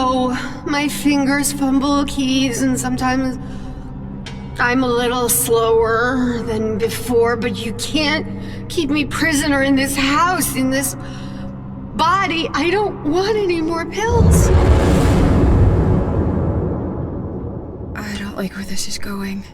know my fingers fumble keys and sometimes I'm a little slower than before, but you can't keep me prisoner in this house, in this body. I don't want any more pills. I don't like where this is going.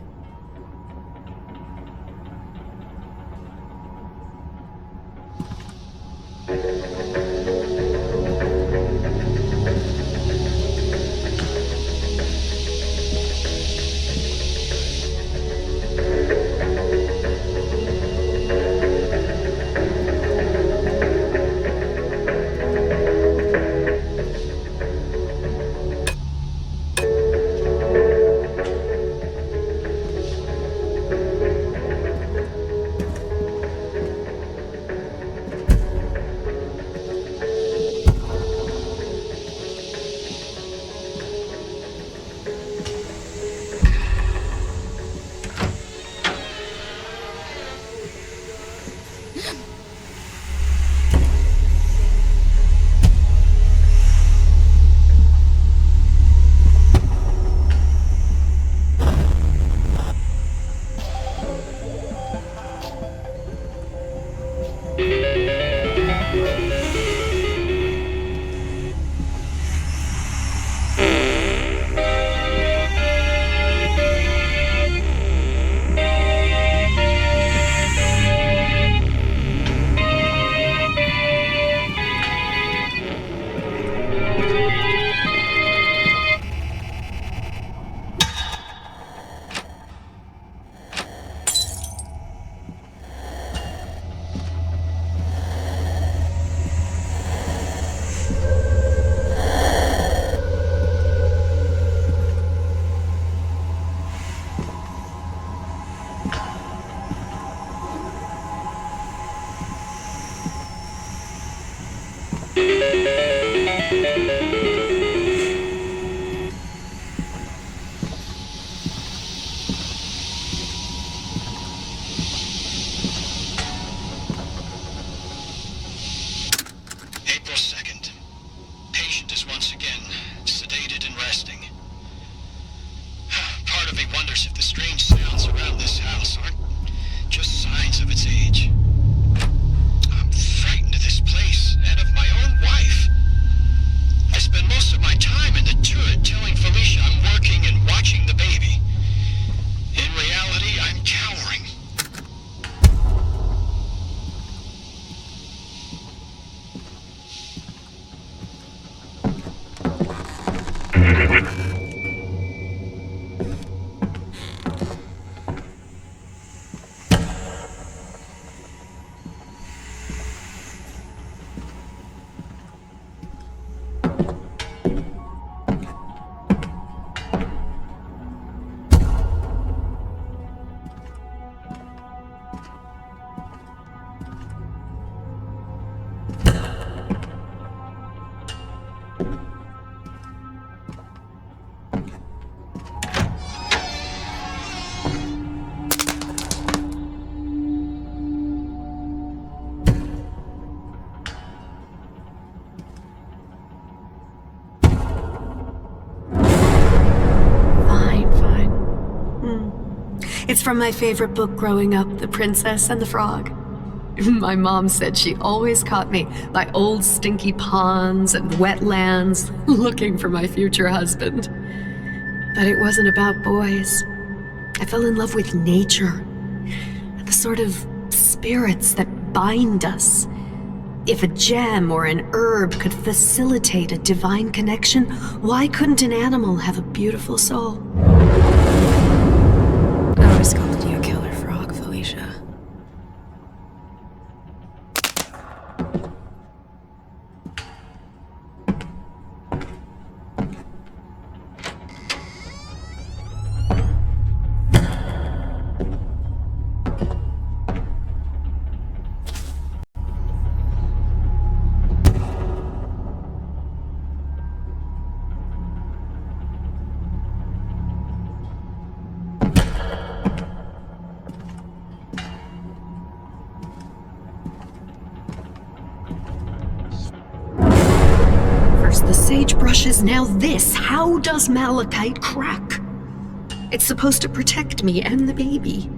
April 2nd. Patient is once again sedated and resting. Part of me wonders if the strange sounds around this house aren't just signs of its age. I'm frightened of this place and of my own wife. I spend most of my time in the turret telling Felicia I'm working and watching the baby. In reality, I'm cowering. It's from my favorite book growing up, The Princess and the Frog. My mom said she always caught me by old stinky ponds and wetlands looking for my future husband. But it wasn't about boys. I fell in love with nature, the sort of spirits that bind us. If a gem or an herb could facilitate a divine connection, why couldn't an animal have a beautiful soul? I always called you a killer frog, Felicia. sagebrushes, now this. How does malachite crack? It's supposed to protect me and the baby.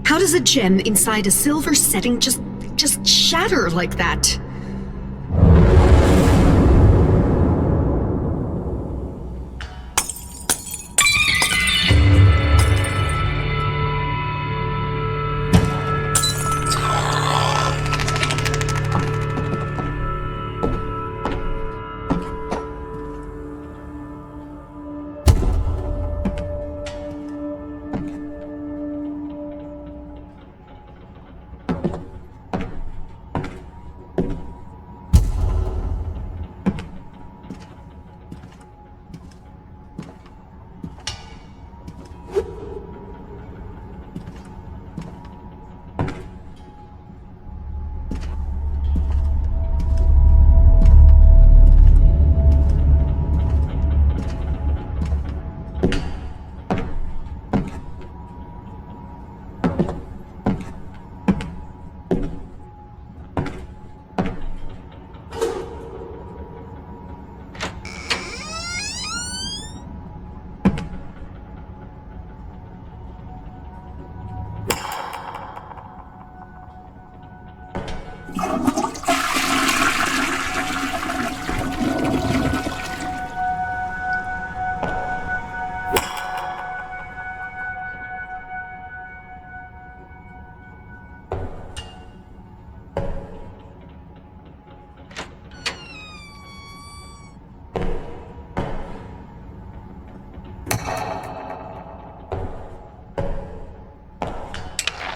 How does a gem inside a silver setting just shatter like that?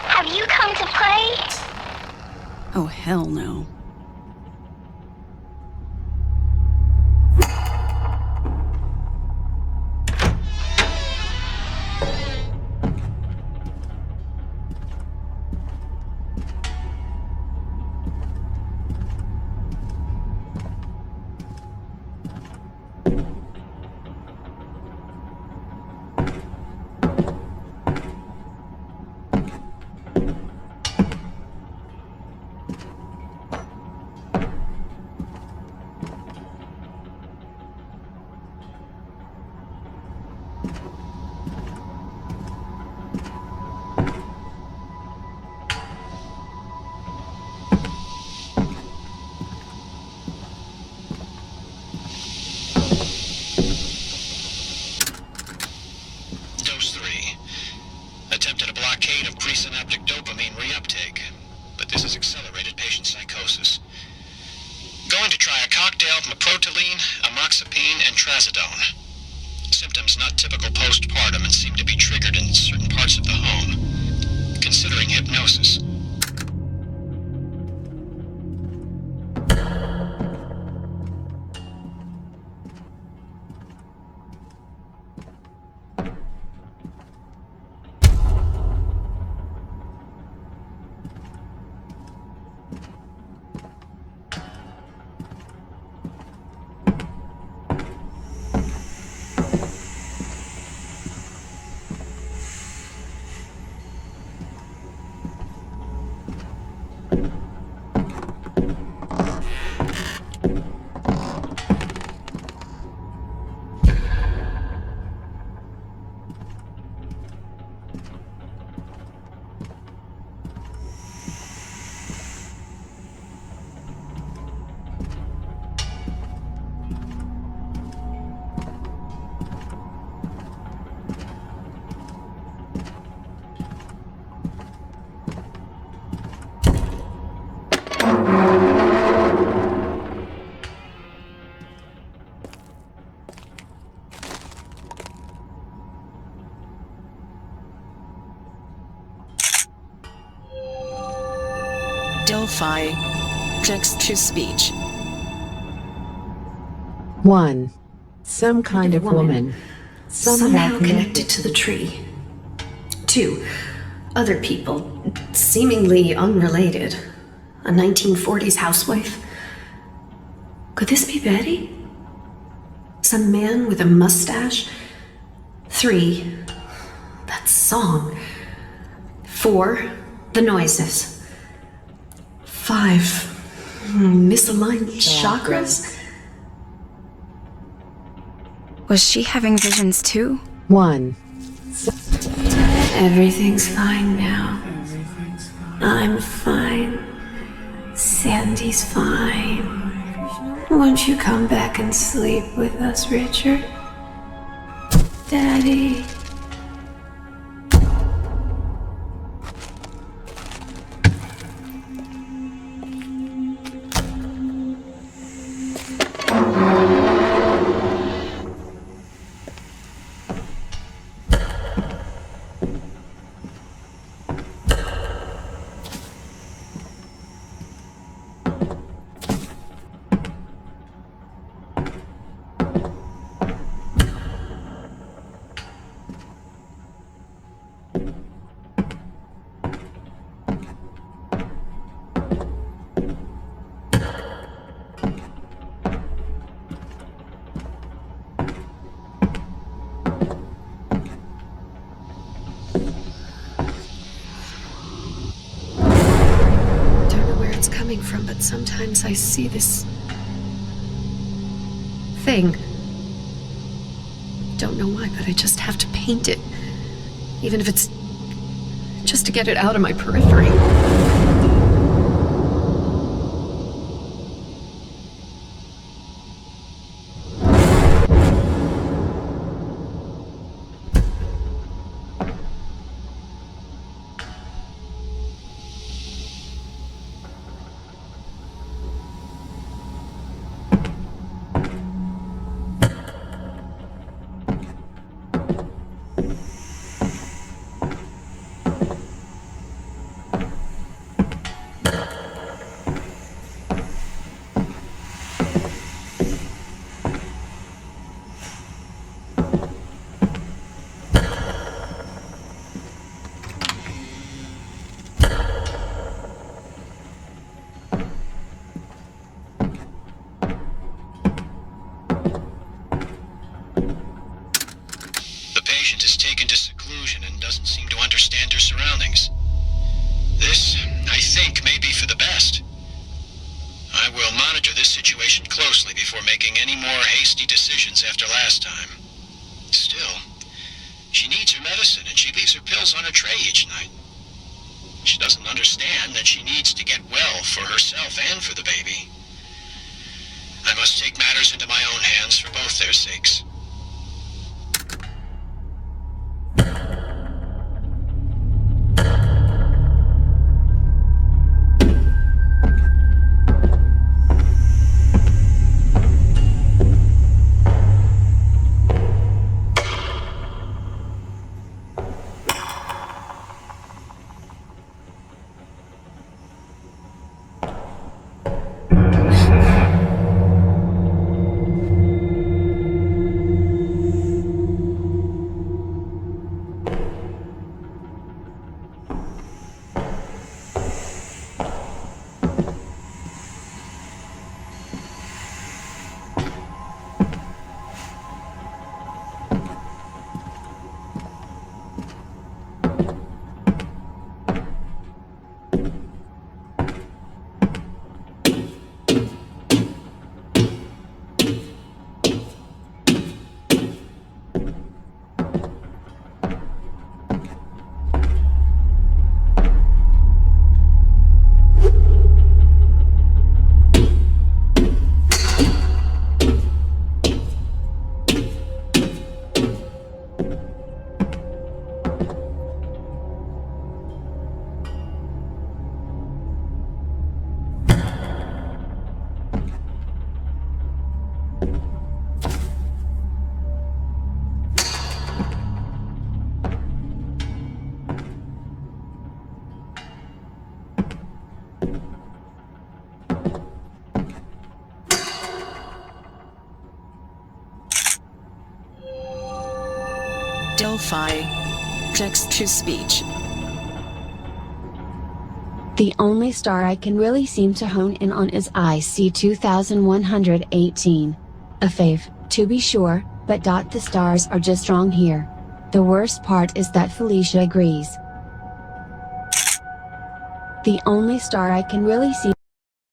Have you come to play? Oh, hell no. Dose 3. Attempted a blockade of presynaptic dopamine reuptake, but this has accelerated patient psychosis. Going to try a cocktail of meproteline, amoxapine, and trazodone. Symptoms not typical postpartum and seem to be triggered in certain parts of the home. Considering hypnosis. Delphi. Text-to-speech. 1. Some kind of woman. Somehow connected to the tree. 2. Other people, seemingly unrelated. A 1940s housewife. Could this be Betty? Some man with a mustache? 3. That song. 4. The noises. 5. Misaligned chakras? Was she having visions too? 1. Everything's fine now. I'm fine. Sandy's fine. Won't you come back and sleep with us, Richard? Daddy. From, but sometimes I see this thing. Don't know why, but I just have to paint it, even if it's just to get it out of my periphery. Is taken to seclusion and doesn't seem to understand her surroundings. This, I think, may be for the best. I will monitor this situation closely before making any more hasty decisions after last time. Still, she needs her medicine and she leaves her pills on her tray each night. She doesn't understand that she needs to get well for herself and for the baby. I must take matters into my own hands for both their sakes. Delphi. Text-to-speech. The only star I can really seem to hone in on is IC 2118. A fave, to be sure, but the stars are just wrong here. The worst part is that Felicia agrees. The only star I can really seem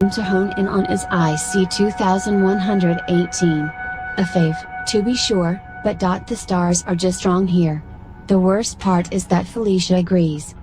to hone in on is IC 2118. A fave, to be sure, but the stars are just wrong here. The worst part is that Felicia agrees.